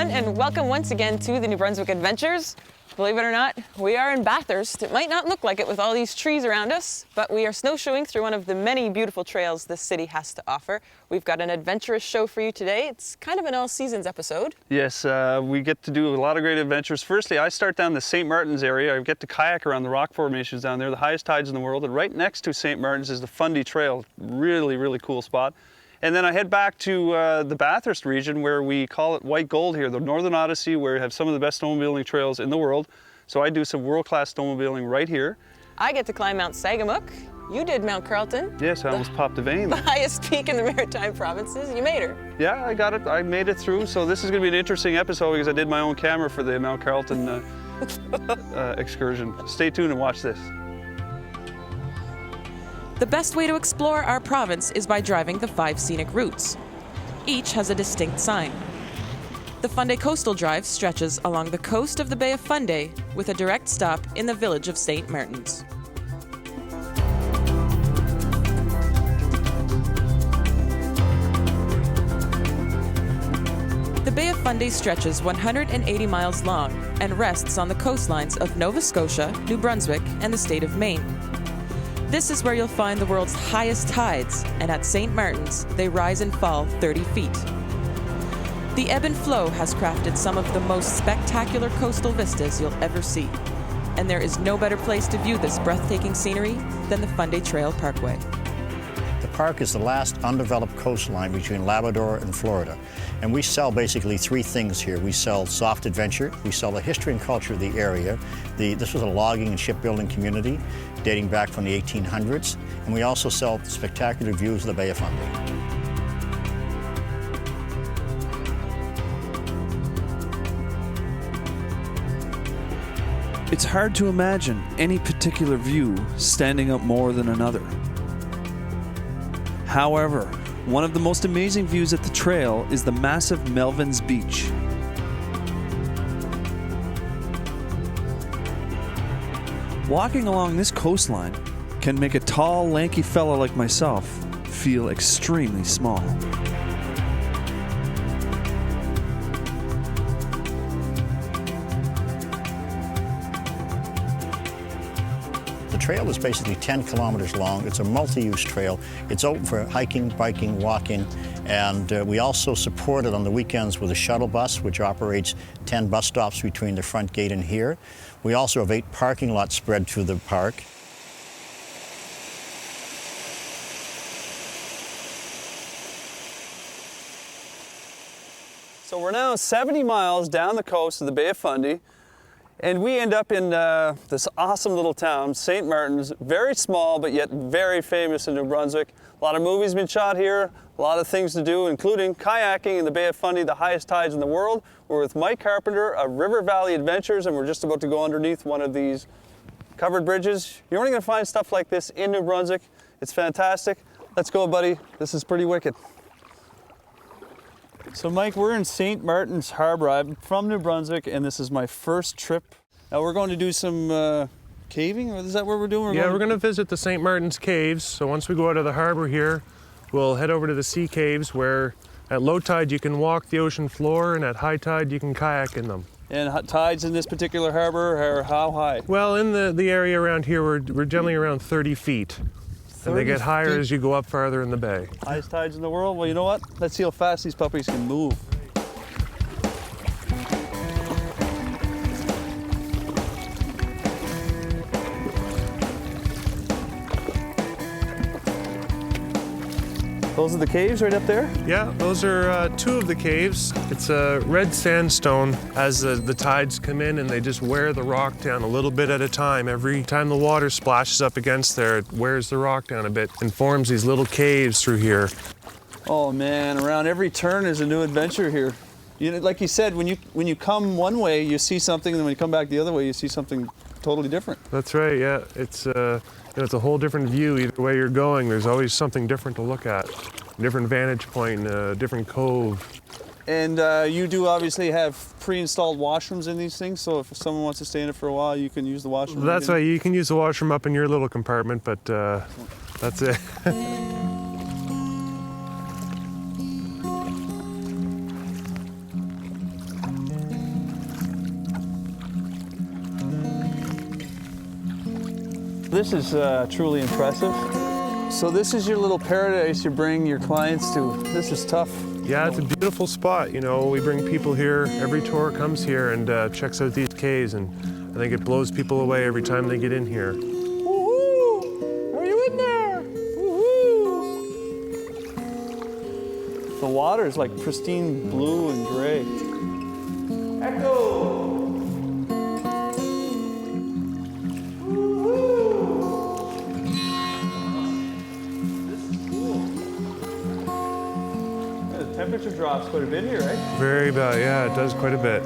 everyone, and welcome once again to the New Brunswick Adventures. Believe it or not, we are in Bathurst. It might not look like it with all these trees around us, but we are snowshoeing through one of the many beautiful trails this city has to offer. We've got an adventurous show for you today. It's kind of an all seasons episode. Yes, we get to do a lot of great adventures. Firstly, I start down the St. Martin's area. I get to kayak around the rock formations down there, the highest tides in the world, and right next to St. Martin's is the Fundy Trail. Really, really cool spot. And then I head back to the Bathurst region, where we call it White Gold here, the Northern Odyssey, where we have some of the best snowmobiling trails in the world. So I do some world-class snowmobiling right here. I get to climb Mount Sagamook. You did Mount Carleton. Yes, I almost popped a vein. The highest peak in the Maritime provinces. You made her. Yeah, I got it. I made it through. So this is going to be an interesting episode because I did my own camera for the Mount Carleton excursion. Stay tuned and watch this. The best way to explore our province is by driving the 5 scenic routes. Each has a distinct sign. The Funday Coastal Drive stretches along the coast of the Bay of Funday with a direct stop in the village of St. Martin's. The Bay of Funday stretches 180 miles long and rests on the coastlines of Nova Scotia, New Brunswick, and the state of Maine. This is where you'll find the world's highest tides, and at St. Martin's, they rise and fall 30 feet. The ebb and flow has crafted some of the most spectacular coastal vistas you'll ever see, and there is no better place to view this breathtaking scenery than the Funday Trail Parkway. The park is the last undeveloped coastline between Labrador and Florida, and we sell basically 3 things here. We sell soft adventure, we sell the history and culture of the area. This was a logging and shipbuilding community dating back from the 1800s, and we also sell spectacular views of the Bay of Fundy. It's hard to imagine any particular view standing out more than another. However, one of the most amazing views at the trail is the massive Melvin's Beach. Walking along this coastline can make a tall, lanky fellow like myself feel extremely small. The trail is basically 10 kilometers long. It's a multi-use trail. It's open for hiking, biking, walking, and we also support it on the weekends with a shuttle bus, which operates 10 bus stops between the front gate and here. We also have 8 parking lots spread through the park. So we're now 70 miles down the coast of the Bay of Fundy, and we end up in this awesome little town, St. Martin's. Very small, but yet very famous in New Brunswick. A lot of movies been shot here, a lot of things to do, including kayaking in the Bay of Fundy, the highest tides in the world. We're with Mike Carpenter of River Valley Adventures, and we're just about to go underneath one of these covered bridges. You're only gonna find stuff like this in New Brunswick. It's fantastic. Let's go, buddy. This is pretty wicked. So Mike, we're in St. Martin's Harbor. I'm from New Brunswick, and this is my first trip. Now we're going to do some caving, or is that what we're doing? We're going to visit the St. Martin's Caves. So once we go out of the harbor here, we'll head over to the sea caves, where at low tide you can walk the ocean floor, and at high tide you can kayak in them. And tides in this particular harbor are how high? Well, in the area around here, we're generally around 30 feet. And they get higher as you go up farther in the bay. Highest tides in the world? Well, you know what? Let's see how fast these puppies can move. Those are the caves right up there? Yeah, those are 2 of the caves. It's a red sandstone. As the tides come in, and they just wear the rock down a little bit at a time. Every time the water splashes up against there, it wears the rock down a bit and forms these little caves through here. Oh man, around every turn is a new adventure here. You know, like you said, when you come one way, you see something, and then when you come back the other way, you see something totally different. That's right, yeah. It's it's a whole different view. Either way you're going, there's always something different to look at. Different vantage point, different cove. And you do obviously have pre-installed washrooms in these things, so if someone wants to stay in it for a while, you can use the washroom. That's right, you can use the washroom up in your little compartment, but that's it. This is truly impressive. So this is your little paradise you bring your clients to. This is tough. Yeah, it's a beautiful spot. You know, we bring people here. Every tour comes here and checks out these caves, and I think it blows people away every time they get in here. Woohoo! Are you in there? Woohoo! The water is like pristine blue and gray. Echo! Temperature drops quite a bit here, right? Very bad, yeah, it does quite a bit.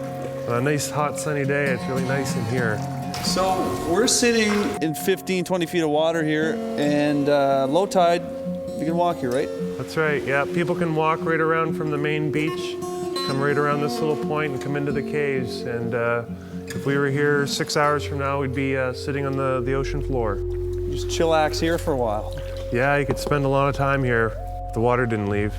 On a nice hot sunny day, it's really nice in here. So we're sitting in 15, 20 feet of water here, and low tide, you can walk here, right? That's right, yeah. People can walk right around from the main beach, come right around this little point and come into the caves. And if we were here 6 hours from now, we'd be sitting on the ocean floor. Just chillax here for a while. Yeah, you could spend a lot of time here if the water didn't leave.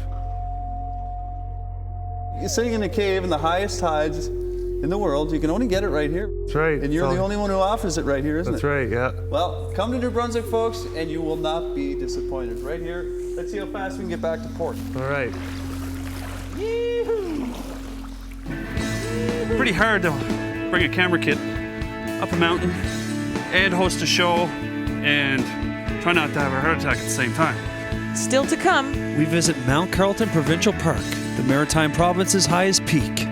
You're sitting in a cave in the highest tides in the world. You can only get it right here. That's right. And you're the only one who offers it right here, isn't it? That's right, yeah. Well, come to New Brunswick, folks, and you will not be disappointed. Right here, let's see how fast we can get back to port. All right. Pretty hard to bring a camera kit up a mountain and host a show and try not to have a heart attack at the same time. Still to come, We visit Mount Carleton Provincial Park, the Maritime Province's highest peak.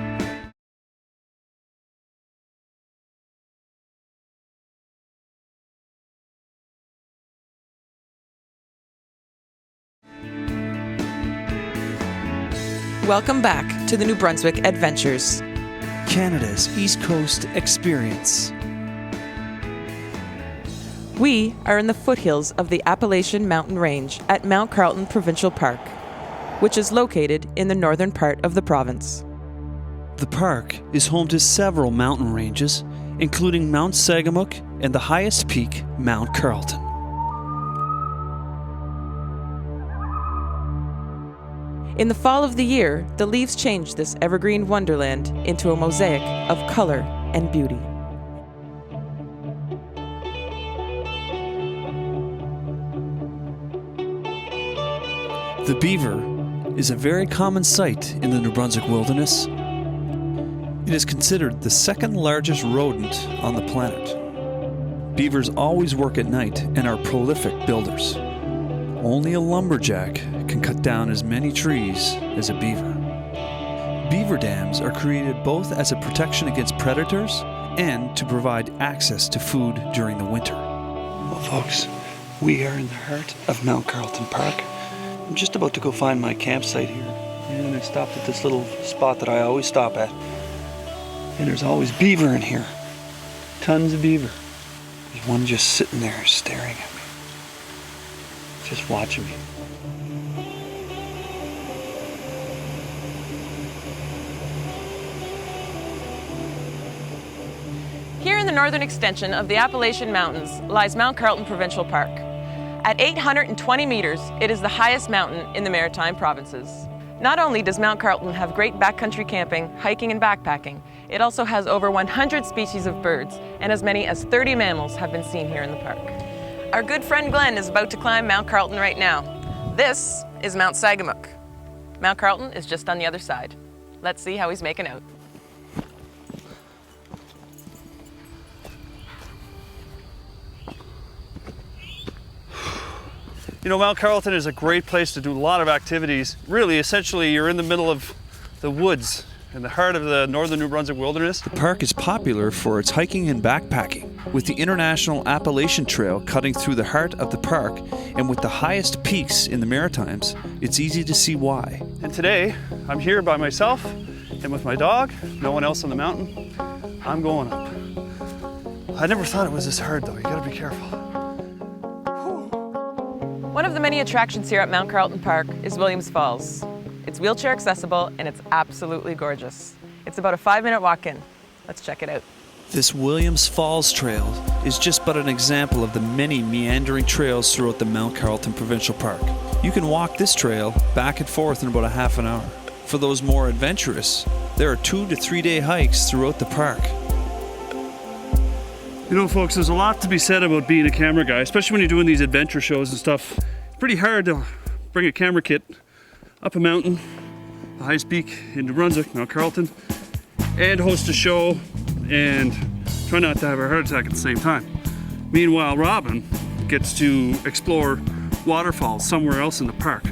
welcome back to the New Brunswick Adventures. Canada's East Coast experience. We are in the foothills of the Appalachian Mountain Range at Mount Carleton Provincial Park, which is located in the northern part of the province. The park is home to several mountain ranges, including Mount Sagamook and the highest peak, Mount Carleton. In the fall of the year, the leaves change this evergreen wonderland into a mosaic of color and beauty. The beaver is a very common sight in the New Brunswick wilderness. It is considered the second largest rodent on the planet. Beavers always work at night and are prolific builders. Only a lumberjack can cut down as many trees as a beaver. Beaver dams are created both as a protection against predators and to provide access to food during the winter. Well, folks, we are in the heart of Mount Carleton Park. I'm just about to go find my campsite here. And I stopped at this little spot that I always stop at. And there's always beaver in here. Tons of beaver. There's one just sitting there staring at me. Just watching me. Here in the northern extension of the Appalachian Mountains lies Mount Carleton Provincial Park. At 820 meters, it is the highest mountain in the Maritime Provinces. Not only does Mount Carleton have great backcountry camping, hiking, and backpacking, it also has over 100 species of birds, and as many as 30 mammals have been seen here in the park. Our good friend Glenn is about to climb Mount Carleton right now. This is Mount Sagamook. Mount Carleton is just on the other side. Let's see how he's making out. You know, Mount Carleton is a great place to do a lot of activities. Really, essentially, you're in the middle of the woods, in the heart of the northern New Brunswick wilderness. The park is popular for its hiking and backpacking, with the International Appalachian Trail cutting through the heart of the park, and with the highest peaks in the Maritimes, it's easy to see why. And today, I'm here by myself and with my dog, no one else on the mountain. I'm going up. I never thought it was this hard, though. You gotta be careful. One of the many attractions here at Mount Carleton Park is Williams Falls. It's wheelchair accessible and it's absolutely gorgeous. It's about a 5-minute walk in. Let's check it out. This Williams Falls Trail is just but an example of the many meandering trails throughout the Mount Carleton Provincial Park. You can walk this trail back and forth in about a half an hour. For those more adventurous, there are 2 to 3 day hikes throughout the park. You know, folks, there's a lot to be said about being a camera guy, especially when you're doing these adventure shows and stuff. It's pretty hard to bring a camera kit up a mountain, the highest peak in New Brunswick, Mount Carleton, and host a show and try not to have a heart attack at the same time. Meanwhile, Robyn gets to explore waterfalls somewhere else in the park.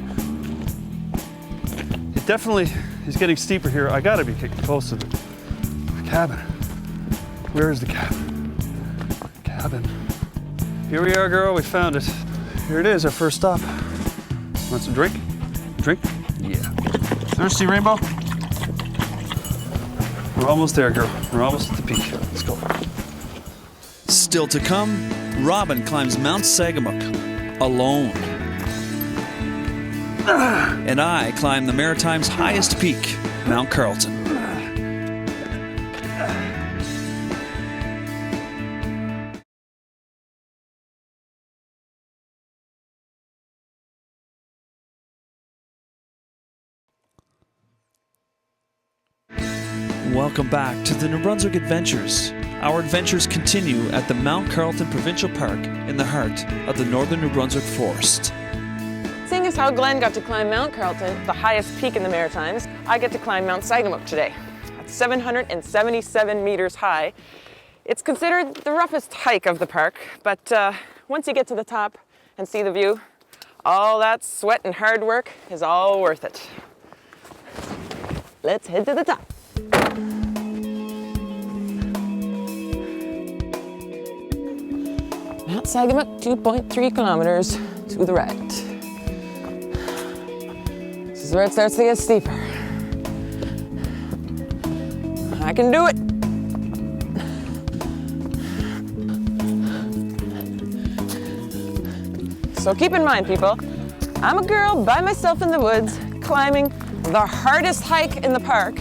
It definitely is getting steeper here. I gotta be getting close to the cabin. Where is the cabin? Here we are, girl, we found it. Here it is, our first stop. Want some drink? Drink? Yeah. Thirsty, Rainbow? We're almost there, girl. We're almost at the peak. Let's go. Still to come, Robyn climbs Mount Sagamook alone. And I climb the Maritime's highest peak, Mount Carleton. Welcome back to the New Brunswick Adventures. Our adventures continue at the Mount Carleton Provincial Park in the heart of the northern New Brunswick forest. Seeing as how Glenn got to climb Mount Carleton, the highest peak in the Maritimes, I get to climb Mount Sagamook today. At 777 meters high. It's considered the roughest hike of the park, but once you get to the top and see the view, all that sweat and hard work is all worth it. Let's head to the top. Mount Sagamook, 2.3 kilometers to the right. This is where it starts to get steeper. I can do it. So keep in mind, people, I'm a girl by myself in the woods, climbing the hardest hike in the park.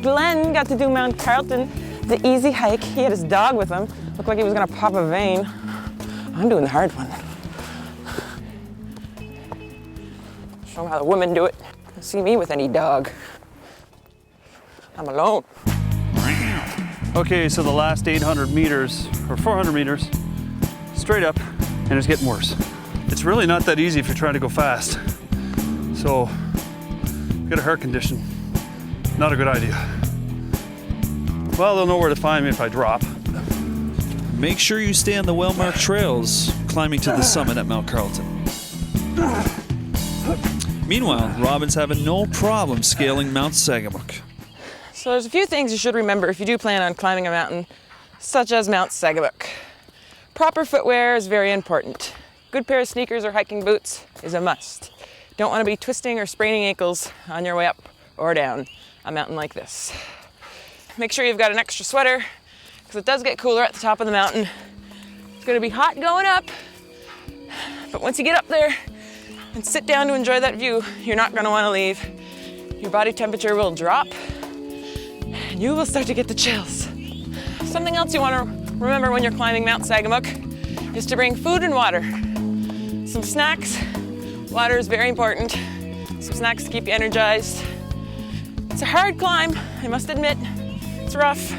Glenn got to do Mount Carleton, the easy hike. He had his dog with him. Looked like he was gonna pop a vein. I'm doing the hard one. Show them how the women do it. Don't see me with any dog. I'm alone. Okay, so the last 800 meters, or 400 meters, straight up, and it's getting worse. It's really not that easy if you're trying to go fast. So, get a heart condition. Not a good idea. Well, they'll know where to find me if I drop. Make sure you stay on the well-marked trails climbing to the summit at Mount Carleton. Meanwhile, Robyn's having no problem scaling Mount Sagamook. So there's a few things you should remember if you do plan on climbing a mountain, such as Mount Sagamook. Proper footwear is very important. Good pair of sneakers or hiking boots is a must. Don't want to be twisting or spraining ankles on your way up or down a mountain like this. Make sure you've got an extra sweater, because it does get cooler at the top of the mountain. It's going to be hot going up, but once you get up there and sit down to enjoy that view, you're not going to want to leave. Your body temperature will drop, and you will start to get the chills. Something else you want to remember when you're climbing Mount Sagamook is to bring food and water. Some snacks. Water is very important. Some snacks to keep you energized. It's a hard climb, I must admit. It's rough.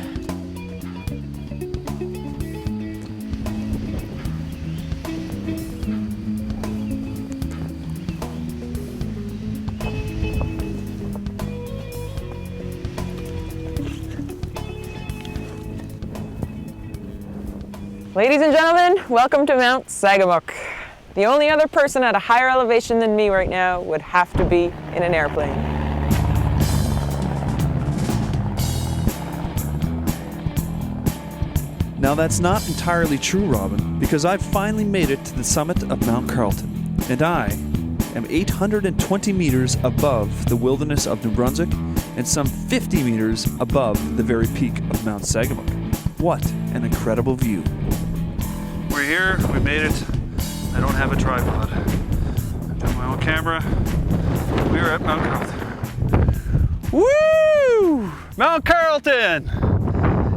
Ladies and gentlemen, welcome to Mount Sagamook. The only other person at a higher elevation than me right now would have to be in an airplane. Now that's not entirely true, Robyn, because I've finally made it to the summit of Mount Carleton, and I am 820 meters above the wilderness of New Brunswick and some 50 meters above the very peak of Mount Sagamook. What an incredible view. We're here, we made it. I don't have a tripod. I've got my own camera. We're at Mount Carleton. Woo! Mount Carleton!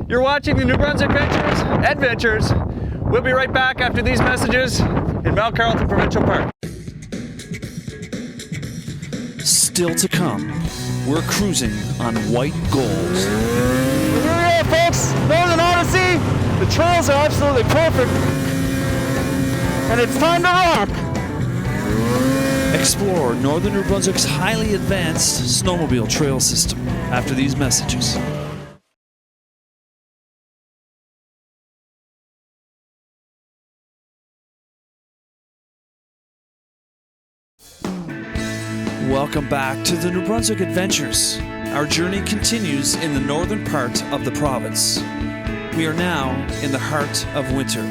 You're watching the New Brunswick Adventures. We'll be right back after these messages in Mount Carleton Provincial Park. Still to come, we're cruising on white gold. Here we are, folks. Northern Odyssey. The The trails are absolutely perfect, and it's time to rock. Explore northern New Brunswick's highly advanced snowmobile trail system after these messages. Welcome back to the New Brunswick Adventures. Our journey continues in the northern part of the province. We are now in the heart of winter.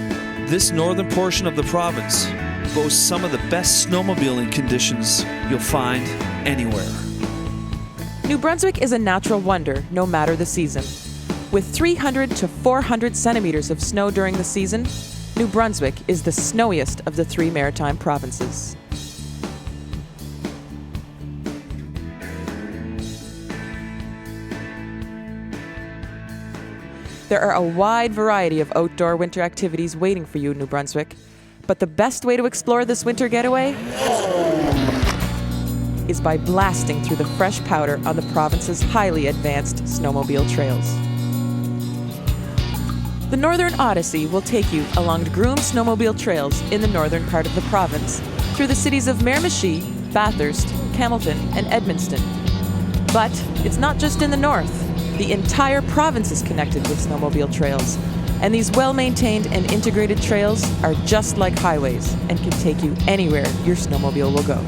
This northern portion of the province boasts some of the best snowmobiling conditions you'll find anywhere. New Brunswick is a natural wonder no matter the season. With 300 to 400 centimeters of snow during the season, New Brunswick is the snowiest of the 3 maritime provinces. There are a wide variety of outdoor winter activities waiting for you in New Brunswick, but the best way to explore this winter getaway is by blasting through the fresh powder on the province's highly advanced snowmobile trails. The Northern Odyssey will take you along groomed snowmobile trails in the northern part of the province, through the cities of Miramichi, Bathurst, Carleton, and Edmundston. But it's not just in the north. The entire province is connected with snowmobile trails, and these well-maintained and integrated trails are just like highways and can take you anywhere your snowmobile will go.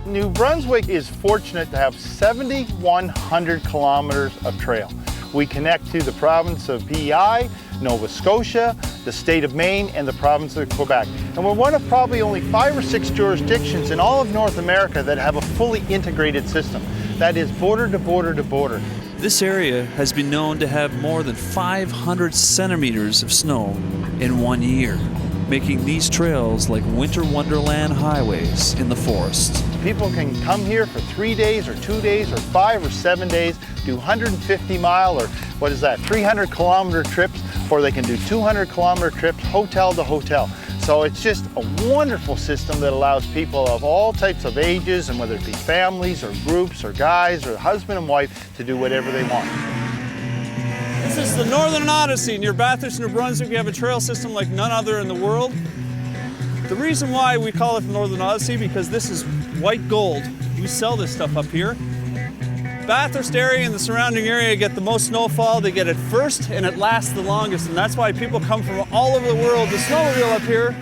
New Brunswick is fortunate to have 7,100 kilometers of trail. We connect to the province of PEI, Nova Scotia, the state of Maine, and the province of Quebec. And we're one of probably only 5 or 6 jurisdictions in all of North America that have a fully integrated system. That is border to border to border. This area has been known to have more than 500 centimeters of snow in 1 year, making these trails like winter wonderland highways in the forest. People can come here for 3 days or 2 days or 5 or 7 days, do 150 mile or 300 kilometer trips, or they can do 200 kilometer trips hotel to hotel. So it's just a wonderful system that allows people of all types of ages, and whether it be families or groups or guys or husband and wife, to do whatever they want. This is the Northern Odyssey near Bathurst, New Brunswick. We have a trail system like none other in the world. The reason why we call it the Northern Odyssey, because this is white gold. We sell this stuff up here. Bathurst area and the surrounding area get the most snowfall. They get it first and it lasts the longest, and that's why people come from all over the world to snowmobile up here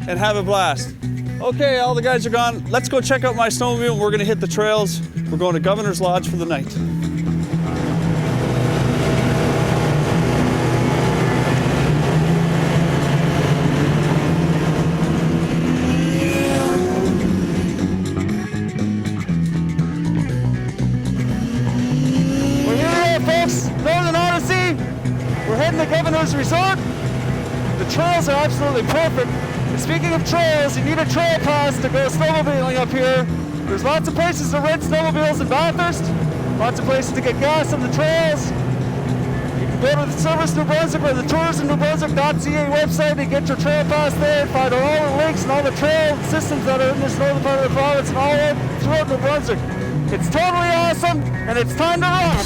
and have a blast. Okay, all the guys are gone. Let's go check out my snowmobile. We're gonna hit the trails. We're going to Governor's Lodge for the night. Northern Odyssey, we're heading to Governor's Resort. The trails are absolutely perfect. And speaking of trails, you need a trail pass to go snowmobiling up here. There's lots of places to rent snowmobiles in Bathurst, lots of places to get gas on the trails. You can go to the Service New Brunswick or the tourismnewbrunswick.ca website and get your trail pass there and find all the links and all the trail systems that are in this northern part of the province and all throughout New Brunswick. It's totally awesome, and it's time to rock.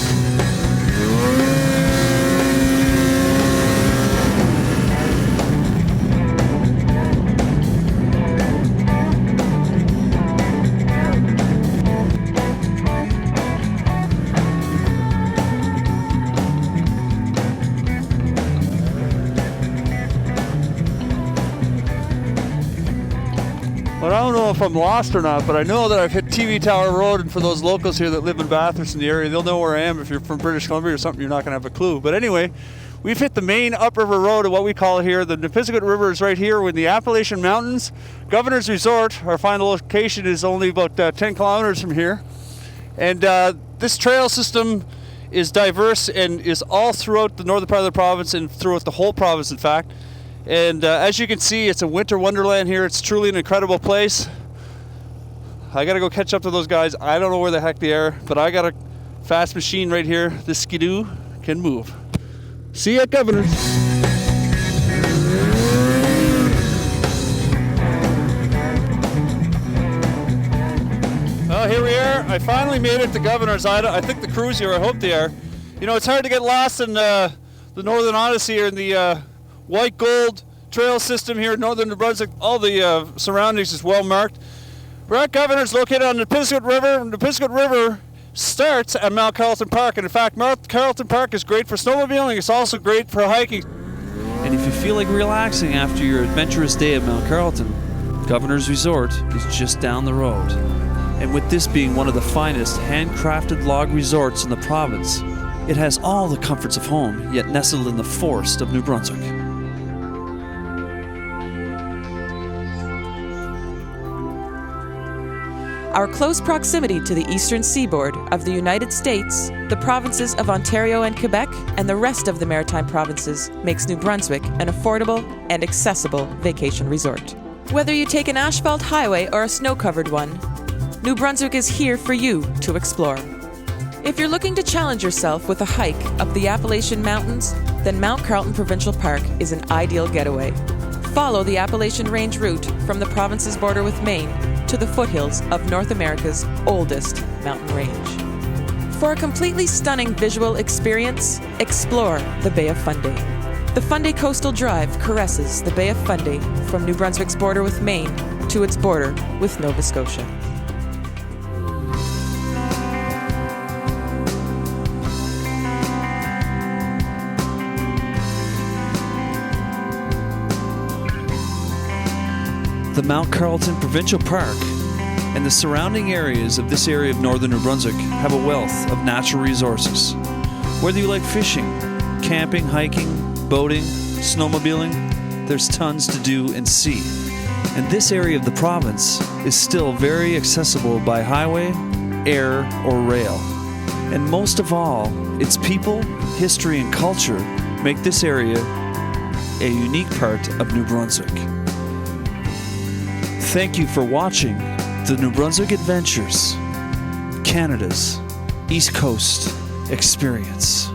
But I don't know if I'm lost or not, but I know that I've hit TV Tower Road, and for those locals here that live in Bathurst in the area, they'll know where I am. If you're from British Columbia or something, you're not going to have a clue. But anyway, we've hit the main upriver road, of what we call here. The Nipisiguit River is right here in the Appalachian Mountains. Governor's Resort, our final location, is only about 10 kilometers from here. And this trail system is diverse and is all throughout the northern part of the province and throughout the whole province, in fact. And as you can see, it's a winter wonderland here. It's truly an incredible place. I gotta go catch up to those guys. I don't know where the heck they are, but I got a fast machine right here. This skidoo can move. See you at Governor's. Well, here we are. I finally made it to Governor's. I think the crew's here. I hope they are. You know, it's hard to get lost in the Northern Odyssey here in the white gold trail system here in northern New Brunswick. All the surroundings is well marked. We're at Governor's, located on the Piscot River. The Piscot River starts at Mount Carleton Park. And in fact, Mount Carleton Park is great for snowmobiling. It's also great for hiking. And if you feel like relaxing after your adventurous day at Mount Carleton, Governor's Resort is just down the road. And with this being one of the finest handcrafted log resorts in the province, it has all the comforts of home, yet nestled in the forest of New Brunswick. Our close proximity to the eastern seaboard of the United States, the provinces of Ontario and Quebec, and the rest of the maritime provinces makes New Brunswick an affordable and accessible vacation resort. Whether you take an asphalt highway or a snow-covered one, New Brunswick is here for you to explore. If you're looking to challenge yourself with a hike up the Appalachian Mountains, then Mount Carleton Provincial Park is an ideal getaway. Follow the Appalachian Range route from the province's border with Maine to the foothills of North America's oldest mountain range. For a completely stunning visual experience, explore the Bay of Funday. The Funday Coastal Drive caresses the Bay of Funday from New Brunswick's border with Maine to its border with Nova Scotia. The Mount Carleton Provincial Park and the surrounding areas of this area of northern New Brunswick have a wealth of natural resources. Whether you like fishing, camping, hiking, boating, snowmobiling, there's tons to do and see. And this area of the province is still very accessible by highway, air, or rail. And most of all, its people, history, and culture make this area a unique part of New Brunswick. Thank you for watching the New Brunswick Adventures, Canada's East Coast Experience.